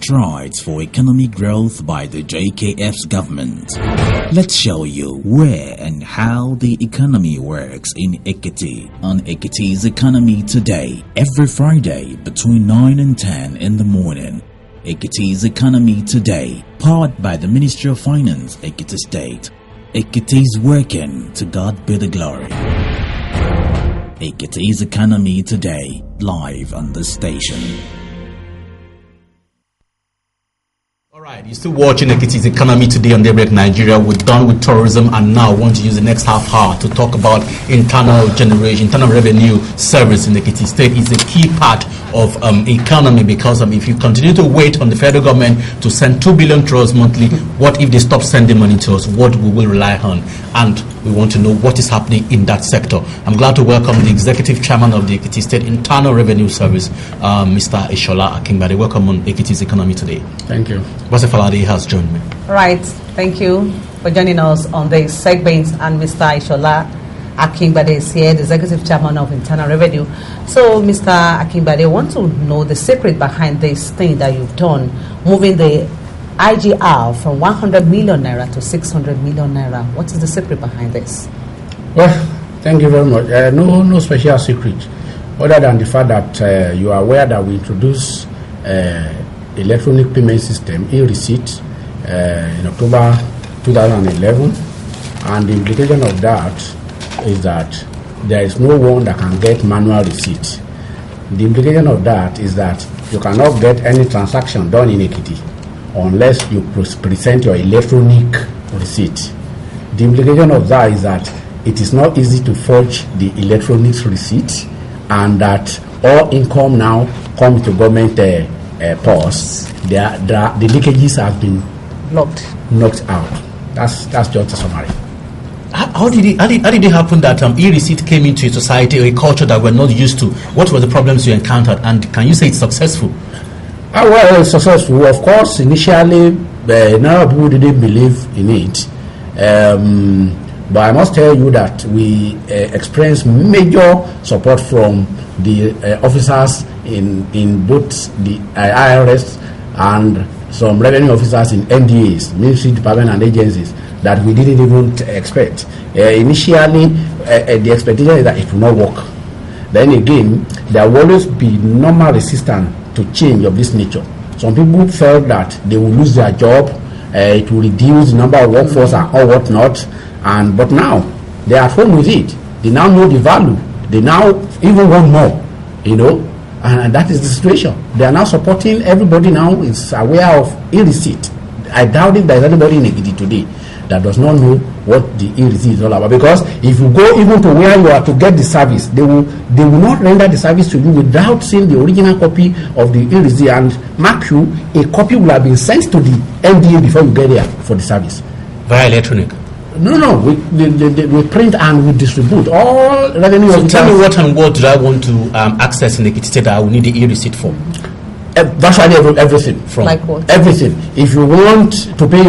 strides for economic growth by the JKF's government. Let's show you where and how the economy works in Ekiti on Ekiti's Economy Today, every Friday between 9 and 10 in the morning. Ekiti's Economy Today, powered by the Ministry of Finance, Ekiti State. Ekiti's working, to God be the glory. Ekiti's Economy Today, live on the station. Alright, you're still watching Ekiti's Economy Today on Daybreak Nigeria. We're done with tourism and now want to use the next half hour to talk about internal revenue service in Ekiti State. It's a key part of economy because if you continue to wait on the federal government to send 2 billion to us monthly, what if they stop sending money to us? What we will rely on? And we want to know what is happening in that sector. I'm glad to welcome the Executive Chairman of the Ekiti State Internal Revenue Service, Mr. Ishola Akingbade. Welcome on Ekiti's Economy Today. Thank you. Bose Falade has joined me. Right. Thank you for joining us on this segment. And Mr. Ishola Akingbade is here, the Executive Chairman of Internal Revenue. So, Mr. Akingbade, I want to know the secret behind this thing that you've done, moving the IGR from 100 million naira to 600 million naira. What is the secret behind this? Well, thank you very much. No special secret, other than the fact that you are aware that we introduced electronic payment system, e-receipt, in October 2011, and the implication of that is that there is no one that can get manual receipt. The implication of that is that you cannot get any transaction done in Ekiti unless you present your electronic receipt. The implication of that is that it is not easy to forge the electronic receipt, and that all income now comes to government purse. The leakages have been knocked out. That's just a summary. How did it happen that e-receipt came into a society or a culture that we're not used to? What were the problems you encountered, and can you say it's successful? Well, it's successful. Of course, initially, a number of people didn't believe in it. But I must tell you that we experienced major support from the officers in both the IRS and some revenue officers in MDAs, Ministry Department and agencies, that we didn't even expect. Initially, the expectation is that it will not work. Then again, there will always be normal resistance to change of this nature. Some people felt that they will lose their job, it will reduce the number of workforce and all whatnot. But now they are at home with it. They now know the value. They now even want more, and that is the situation. They are now supporting. Everybody now is aware of e-receipt. I doubt if there is anybody in Ekiti today that does not know what the e-receipt is all about. Because if you go even to where you are to get the service, they will not render the service to you without seeing the original copy of the e-receipt. And mark you, a copy will have been sent to the MDA before you get there for the service. Via electronic? No. We print and we distribute all revenue. So tell me what and what do I want to access in the Ekiti State that I will need the e-receipt for? Virtually everything. From like what? Everything. If you want to pay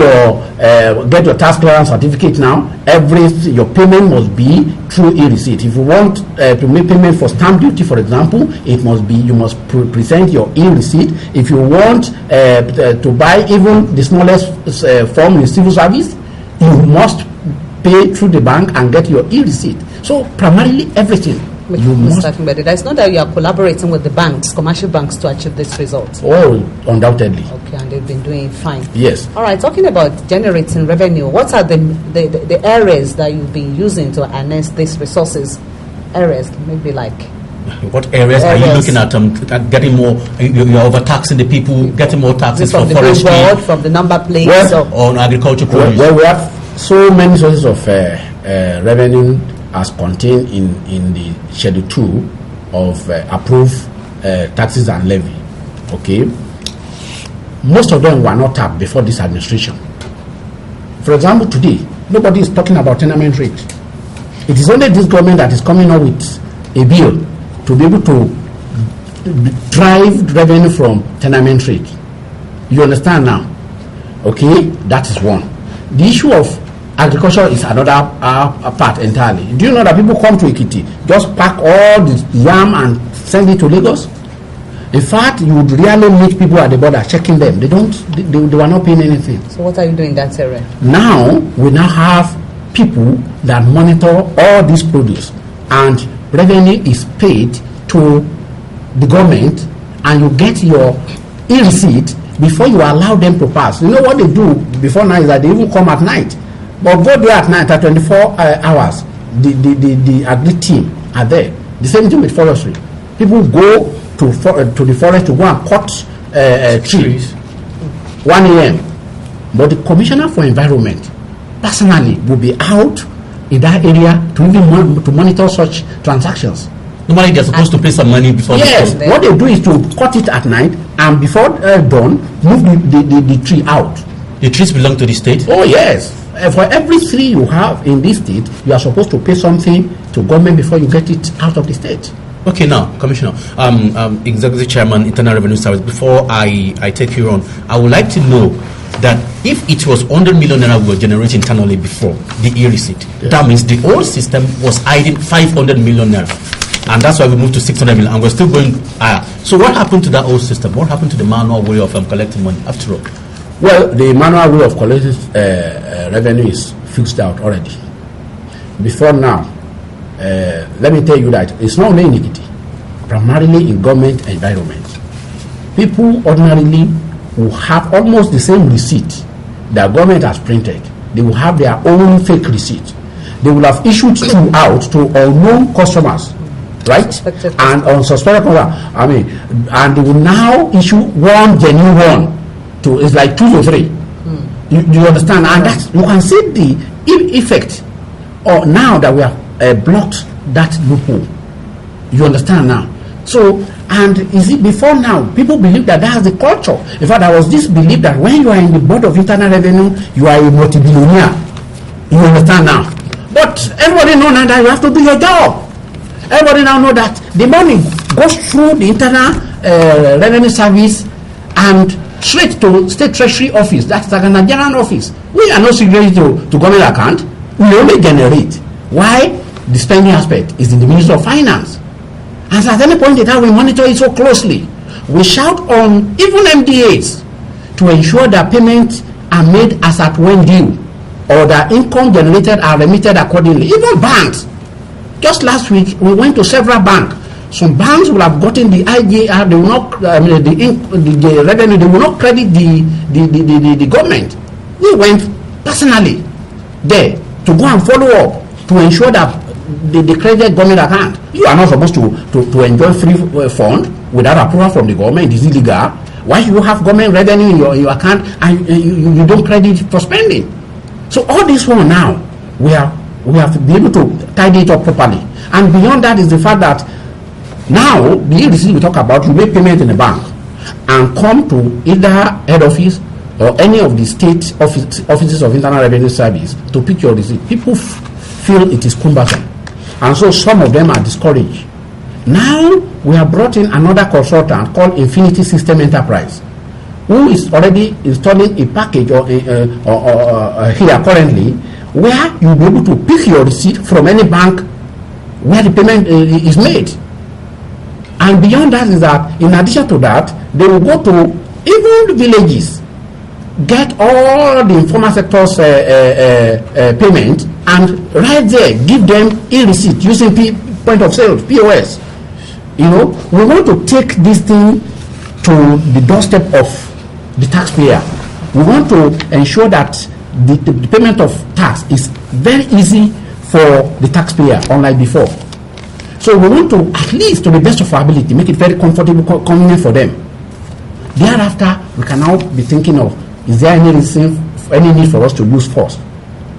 get your tax clearance certificate now, your payment must be through e-receipt. If you want to make payment for stamp duty, for example, you must present your e-receipt. If you want to buy even the smallest form in civil service, you must pay through the bank and get your e-receipt. So primarily everything. It's not that you are collaborating with the banks, commercial banks, to achieve this result. Oh, undoubtedly. Okay, and they've been doing fine. Yes. All right, talking about generating revenue, what are the areas that you've been using to harness these resources? Areas, maybe like... What areas are you looking at getting more? You're overtaxing the people, getting more taxes for forestry? From the number plates? On agriculture produce? Well, we have so many sources of revenue as contained in the Schedule 2 of approved taxes and levy. Okay, most of them were not tapped before this administration. For example, today nobody is talking about tenement rate. It is only this government that is coming up with a bill to be able to drive revenue from tenement rate. You understand now? Okay, that is one. The issue of agriculture is another part entirely. Do you know that people come to Ekiti, just pack all the yam and send it to Lagos? In fact, you would rarely meet people at the border checking them. They were not paying anything. So what are you doing in that area? Now, we now have people that monitor all this produce, and revenue is paid to the government, and you get your e-receipt before you allow them to pass. You know what they do before now is that they even come at night. But go there at night at 24 hours. The agri team are there. The same thing with forestry. People go to the forest to go and cut trees 1 a.m. But the Commissioner for Environment personally will be out in that area to even to monitor such transactions. Normally they're supposed to pay some money before. Yes, what they do is to cut it at night, and before dawn, move the tree out. The trees belong to the state? Oh yes. For every tree you have in this state, you are supposed to pay something to government before you get it out of the state. Okay, now, Commissioner, Executive Chairman, Internal Revenue Service, before I take you on, I would like to know that if it was 100 million naira we were generating internally before the e-receipt, that means the old system was hiding 500 million naira. And that's why we moved to 600 million, and we're still going higher. So what happened to that old system? What happened to the manual way of collecting money after all? Well, the manual way of collecting revenue is fixed out already. Before now, let me tell you that it's not only in Ekiti, primarily in government environment. People ordinarily will have almost the same receipt that government has printed. They will have their own fake receipt. They will have issued two out to unknown customers, right? And unsuspected customers. I mean, and they will now issue one genuine one to, it's like 2 to 3. You understand? And that's, you can see the effect. Or now that we have blocked that loophole. You understand now? So, and is it before now, people believe that that's the culture. In fact, there was this belief that when you are in the Board of Internal Revenue, you are a multi-billionaire. You understand now? But everybody knows now that you have to do your job. Everybody now know that the money goes through the Internal Revenue Service and straight to State Treasury Office. That's the Nigerian office. We are not security to government account. We only generate. Why? The spending aspect is in the Ministry of Finance. And so at any point in time, we monitor it so closely. We shout on even MDAs to ensure that payments are made as at when due, or that income generated are remitted accordingly. Even banks. Just last week, we went to several banks. Some banks will have gotten the IGR, they will not, the revenue, they will not credit the government. We went personally there to go and follow up to ensure that the credit government account. You are not supposed to enjoy free fund without approval from the government. It is illegal. Why you have government revenue in your account and you don't credit for spending? So all this one now, we have to be able to tidy it up properly. And beyond that is the fact that now the e-receipt we talk about, you make payment in the bank and come to either head office or any of the state offices of Internal Revenue Service to pick your receipt. People feel it is cumbersome, and so some of them are discouraged. Now we have brought in another consultant called Infinity System Enterprise, who is already installing a package or here currently, where you'll be able to pick your receipt from any bank where the payment is made. And beyond that is that, in addition to that, they will go to even villages, get all the informal sector's payment, and right there give them e-receipt using point of sale, POS. You know, we want to take this thing to the doorstep of the taxpayer. We want to ensure that the payment of tax is very easy for the taxpayer, unlike before. So we want to, at least to the best of our ability, make it very comfortable, convenient for them. Thereafter, we can now be thinking of, is there any need for us to use force?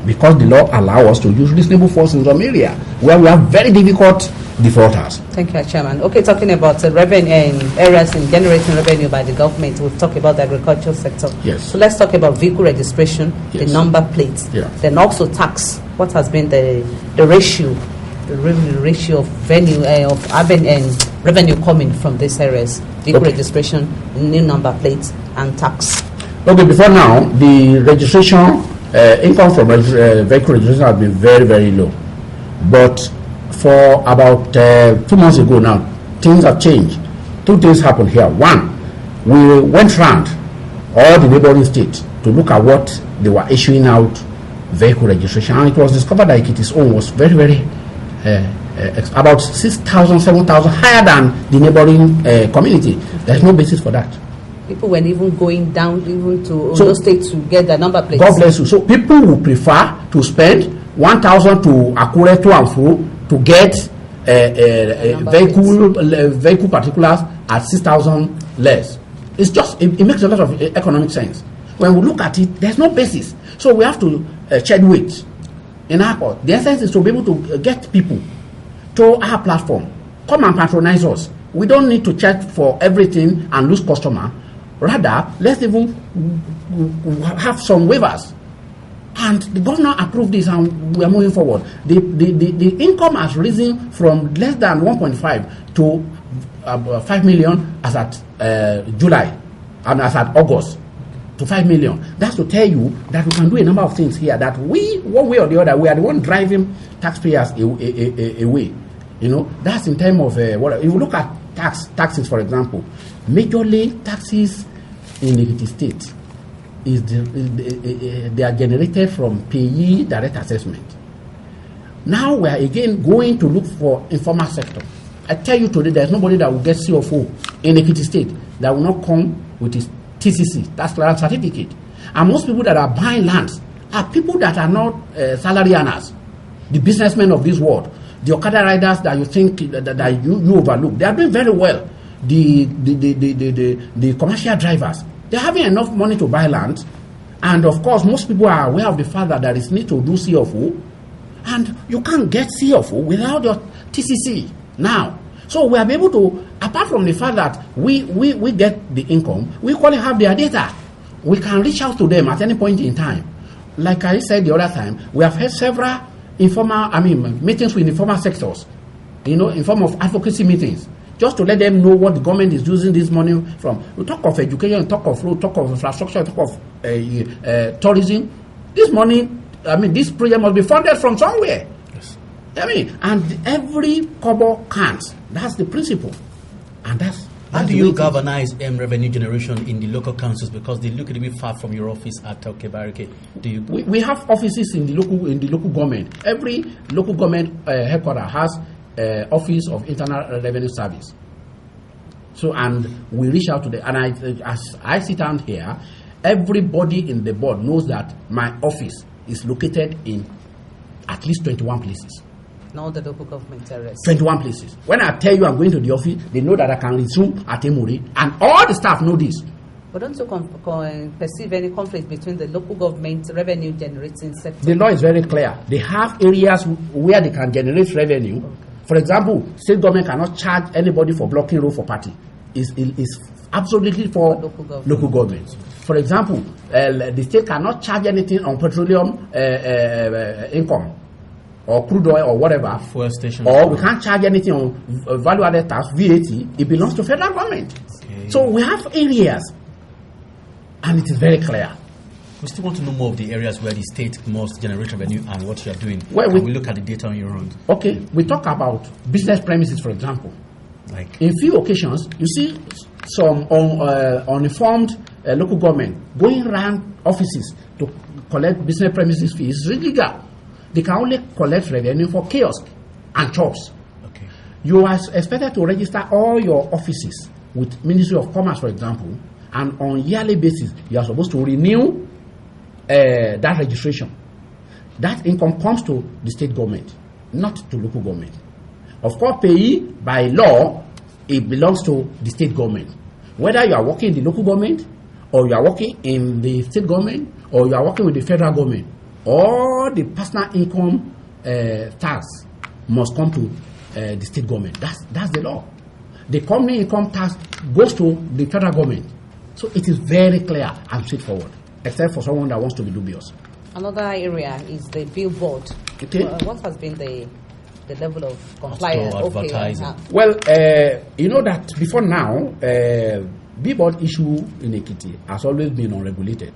Because the law allows us to use reasonable force in some area where we have very difficult defaulters. Thank you, Chairman. Okay, talking about revenue areas in generating revenue by the government, we've talked about the agricultural sector. Yes. So let's talk about vehicle registration, yes, the number plates, yeah, then also tax. What has been the ratio, the revenue ratio of revenue coming from these areas? Vehicle registration, new number plates, and tax. Okay, before now, the registration income from vehicle registration has been very, very low. But for about 2 months ago now, things have changed. 2 two things happened here. One, we went round all the neighboring states to look at what they were issuing out vehicle registration, and it was discovered that Ekiti's own was very, very about 6,000, 7,000 higher than the neighboring community. There's no basis for that. People weren't even going down even to Ondo State to get their number plates. God bless you. So people would prefer to spend 1,000 to Akure to and fro to get vehicle particulars at 6,000 less. It's just, it makes a lot of economic sense. When we look at it, there's no basis. So we have to shed weight in our court. The essence is to be able to get people to our platform. Come and patronize us. We don't need to check for everything and lose customer. Rather, let's even have some waivers. And the governor approved this, and we are moving forward. The income has risen from less than 1.5 to 5 million as at July, and as at August to 5 million. That's to tell you that we can do a number of things here that we, one way or the other, we are the one driving taxpayers away. You know, that's in terms of what. If you look at taxes, for example, majorly taxes in the state they are generated from payee direct assessment. Now we are again going to look for informal sector. I tell you today, there's nobody that will get CFO in Ekiti State that will not come with his TCC, that's land certificate. And most people that are buying lands are people that are not salary earners, the businessmen of this world, the Okada riders that you think that you overlook. They are doing very well. The commercial drivers, they're having enough money to buy land, and of course most people are aware of the fact that there is need to do CFO, and you can't get CFO without your TCC now. So we are able to, apart from the fact that we get the income, we equally have their data. We can reach out to them at any point in time. Like I said the other time, we have had several meetings with informal sectors, you know, in form of advocacy meetings, just to let them know what the government is using this money from. We talk of education, talk of road, talk of infrastructure, talk of tourism. This money, this project must be funded from somewhere. Yes. And every kobo counts. That's the principle. And that's how do you galvanize revenue generation in the local councils, because they look a little bit far from your office at Okebarike? We have offices in the local government. Every local government headquarters has Office of Internal Revenue Service. So, and we reach out to them. And as I sit down here, everybody in the board knows that my office is located in at least 21 places. Now the local government areas. 21 places. When I tell you I'm going to the office, they know that I can resume at Emuri, and all the staff know this. But don't you perceive any conflict between the local government revenue generating sector? The law is very clear. They have areas where they can generate revenue. Okay. For example, state government cannot charge anybody for blocking road for party. It's absolutely for local government. For example, the state cannot charge anything on petroleum income, or crude oil, or whatever, fuel station, or we can't charge anything on value-added tax, VAT. It belongs to federal government. Okay. So we have areas, and it is very clear. We still want to know more of the areas where the state must generate revenue and what you are doing. Well, we look at the data on your own. Okay, we talk about business premises, for example. Like in few occasions, you see some uninformed local government going around offices to collect business premises fees. It's illegal. They can only collect revenue for kiosks and shops. Okay. You are expected to register all your offices with Ministry of Commerce, for example, and on yearly basis, you are supposed to renew that registration. That income comes to the state government, not to local government. Of course, payee by law, it belongs to the state government. Whether you are working in the local government, or you are working in the state government, or you are working with the federal government, all the personal income tax must come to the state government. That's the law. The company income tax goes to the federal government. So it is very clear and straightforward, except for someone that wants to be dubious. Another area is the billboard. Okay. What has been the level of compliance? Advertising. Well, you know that before now, billboard issue in Ekiti has always been unregulated.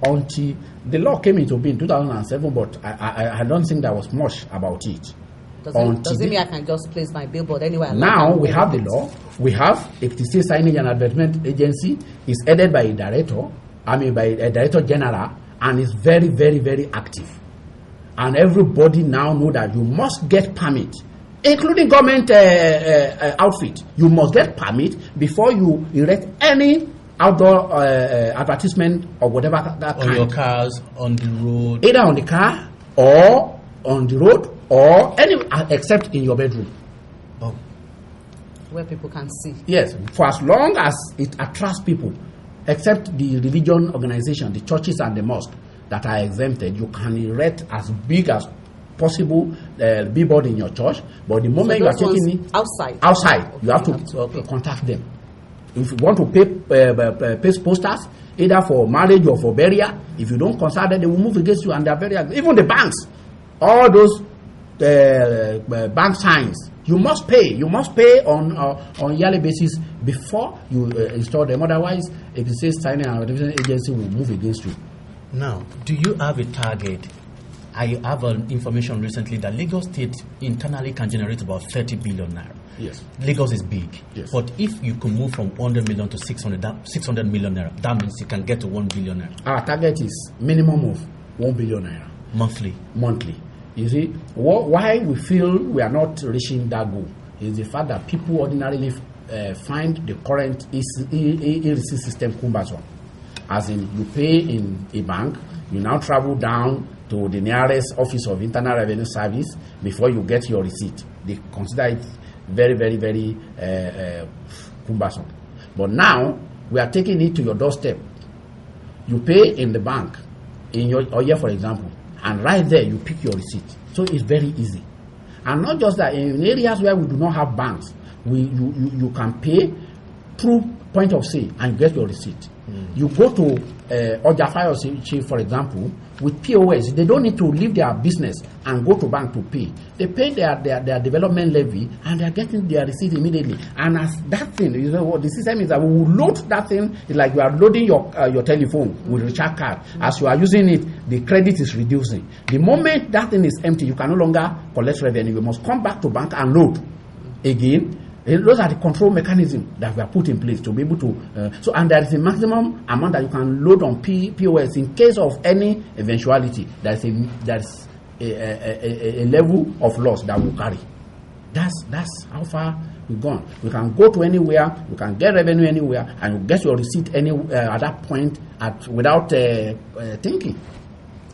Until the law came into being in 2007, but I don't think there was much about it. Does it mean I can just place my billboard anywhere? Now we have the law. We have Ekiti State Signage and Advertisement Agency. Is headed by a director. By a director general, and is very, very, very active. And everybody now know that you must get permit, including government outfit. You must get permit before you erect any outdoor advertisement or whatever that on kind. your cars, on the road, either on the car or on the road or any except in your bedroom. Oh, where people can see. Yes, for as long as it attracts people, except the religion organization, the churches and the mosque that are exempted, you can erect as big as possible billboard in your church. But the moment you are taking it outside, okay, you have to contact them. If you want to paste posters, either for marriage or for burial, if you don't consult them, they will move against you, and they are very aggressive. Even the banks, all those bank signs, you must pay. You must pay on yearly basis before you install them. Otherwise, if it says signing and advertising agency will move against you. Now, do you have a target? I have information recently that Lagos State internally can generate about 30 billion naira. Yes. Lagos is big. Yes. But if you can move from 100 million to 600 million naira, that means you can get to 1 billion naira. Our target is minimum of 1 billion naira. Monthly. You see, why we feel we are not reaching that goal is the fact that people ordinarily find the current e-receipt system cumbersome. As in, you pay in a bank, you now travel down to the nearest office of Internal Revenue Service before you get your receipt. They consider it very, very, very cumbersome. But now, we are taking it to your doorstep. You pay in the bank, in your Oye, for example, and right there you pick your receipt. So it's very easy. And not just that, in areas where we do not have banks, you can pay through point of sale and get your receipt. You go to Ojafayo, for example, with POS, they don't need to leave their business and go to bank to pay. They pay their development levy and they are getting their receipt immediately. And as that thing, you know what the system is, that we will load that thing, like you are loading your telephone with recharge card. As you are using it, the credit is reducing. The moment that thing is empty, you can no longer collect revenue. You must come back to bank and load again. Those are the control mechanisms that we are put in place to be able to. And there is a maximum amount that you can load on POS in case of any eventuality. There's a level of loss that will carry. That's how far we've gone. We can go to anywhere, we can get revenue anywhere, and you get your receipt anywhere at that point without thinking.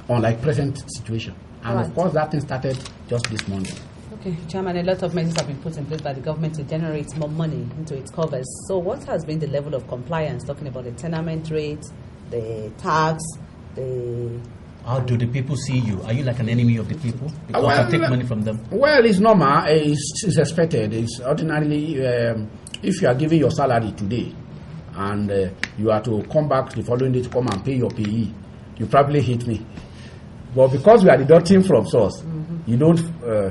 Unlike present situation. And of course, that thing started just this morning. Okay, Chairman, a lot of measures have been put in place by the government to generate more money into its covers. So what has been the level of compliance, talking about the tenement rate, the tax, How do the people see you? Are you like an enemy of the people? Because you take money from them? Well, it's normal. It's expected. It's ordinarily, if you are giving your salary today and you are to come back the following day to come and pay your PE, you probably hit me. But because we are deducting from source, you don't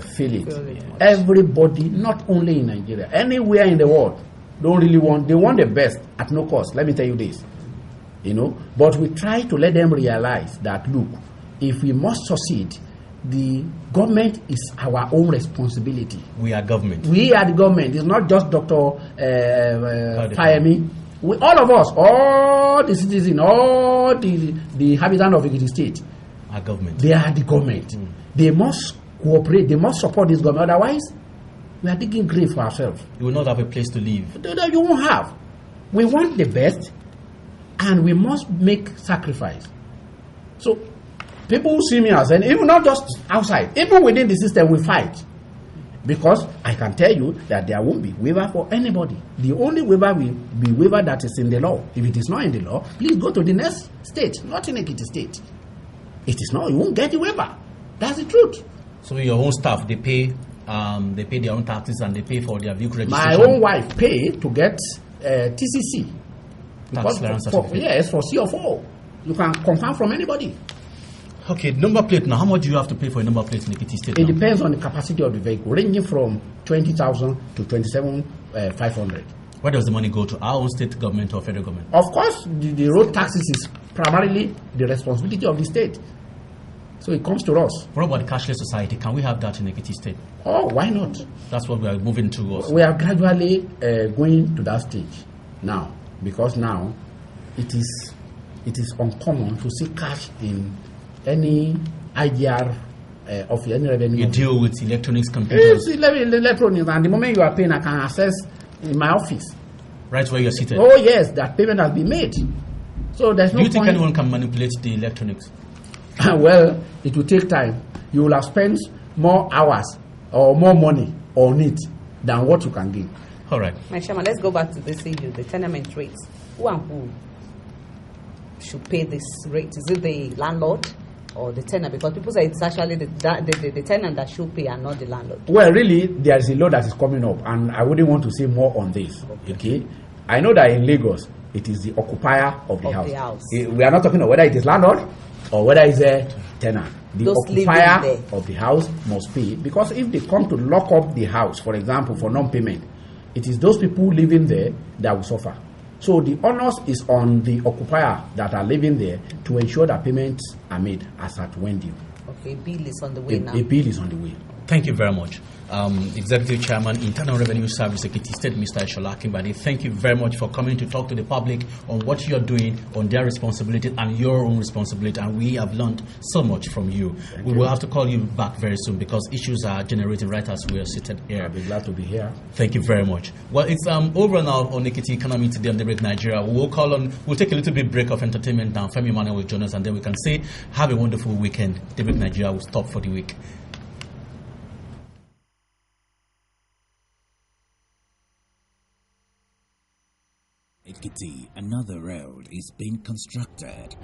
feel it. Everybody, not only in Nigeria, anywhere in the world, they want the best at no cost. Let me tell you this, But we try to let them realize that, look, if we must succeed, the government is our own responsibility. We are government. We are the government. It's not just Dr. Fayemi. All of us, all the citizens, all the inhabitants of Ekiti State, are government. They are the government. They must cooperate. They must support this government. Otherwise, we are digging grave for ourselves. You will not have a place to live. You won't have. We want the best, and we must make sacrifice. So, people who see me as even not just outside, even within the system, we fight. Because I can tell you that there won't be waiver for anybody. The only waiver will be waiver that is in the law. If it is not in the law, please go to the next state, not in Ekiti State. It is not. You won't get the waiver. That's the truth. So your own staff, they pay their own taxes and they pay for their vehicle registration. My own wife pay to get TCC. Tax clearance certificate. Yes, for CFO. You can confirm from anybody. Okay, number plate now. How much do you have to pay for a number plate in Ekiti State? It depends on the capacity of the vehicle, ranging from 20,000 to 27,500. Where does the money go to? Our own state government or federal government? Of course, the road taxes is primarily the responsibility of the state. So it comes to us. What about the cashless society? Can we have that in Ekiti State? Oh, why not? That's what we are moving towards. We are gradually going to that stage now, because now it is uncommon to see cash in any IGR of any revenue. You deal with electronics computers. It's electronics, and the moment you are paying, I can access in my office. Right where you're seated. Oh yes, that payment has been made. So there's no Do you think point. anyone can manipulate the electronics? Well, it will take time. You will have spent more hours or more money on it than what you can gain. All right. My Chairman, let's go back to this issue, the tenement rates. Who and who should pay this rate? Is it the landlord or the tenant? Because people say it's actually the tenant that should pay and not the landlord. Well, really, there is a law that is coming up, and I wouldn't want to say more on this. Okay? I know that in Lagos, it is the occupier of the house. We are not talking about whether it is landlord or whether it's a tenant. The Those occupier of the house must pay, because if they come to lock up the house, for example, for non-payment, it is those people living there that will suffer. So the onus is on the occupier that are living there to ensure that payments are made as at when due. Okay, bill is on the way now. A bill is on the way. Thank you very much. Executive Chairman, Internal Revenue Service, Ekiti State, Mr. Ishola Akingbade. Thank you very much for coming to talk to the public on what you're doing, on their responsibility and your own responsibility. And we have learned so much from you. We will have to call you back very soon because issues are generating right as we are seated here. I'll be glad to be here. Thank you very much. Well, it's over now on Ekiti Economy Today on Daybreak Nigeria. We'll take a little bit break of entertainment now. Femi Emmanuel will join us, and then we can say, have a wonderful weekend. Daybreak Nigeria will stop for the week. Ekiti, another road is being constructed.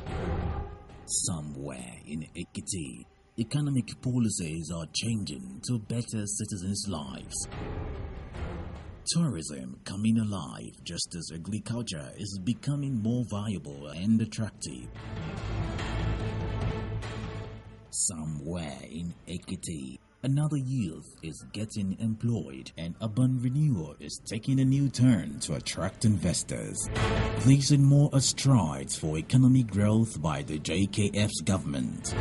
Somewhere in Ekiti, economic policies are changing to better citizens' lives. Tourism coming alive just as agriculture is becoming more viable and attractive. Somewhere in Ekiti, another youth is getting employed and urban renewal is taking a new turn to attract investors. These and more are strides for economic growth by the JKF's government.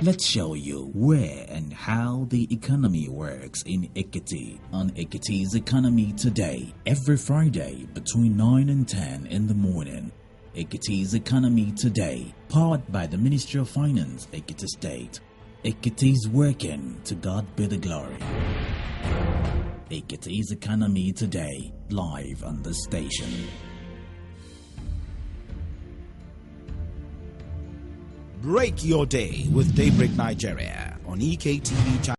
Let's show you where and how the economy works in Ekiti on Ekiti's Economy Today, every Friday between 9 and 10 in the morning. Ekiti's Economy Today, powered by the Ministry of Finance, Ekiti State. Ekiti's working, to God be the glory. Ekiti's Economy Today, live on the station. Break your day with Daybreak Nigeria on EKTV channel.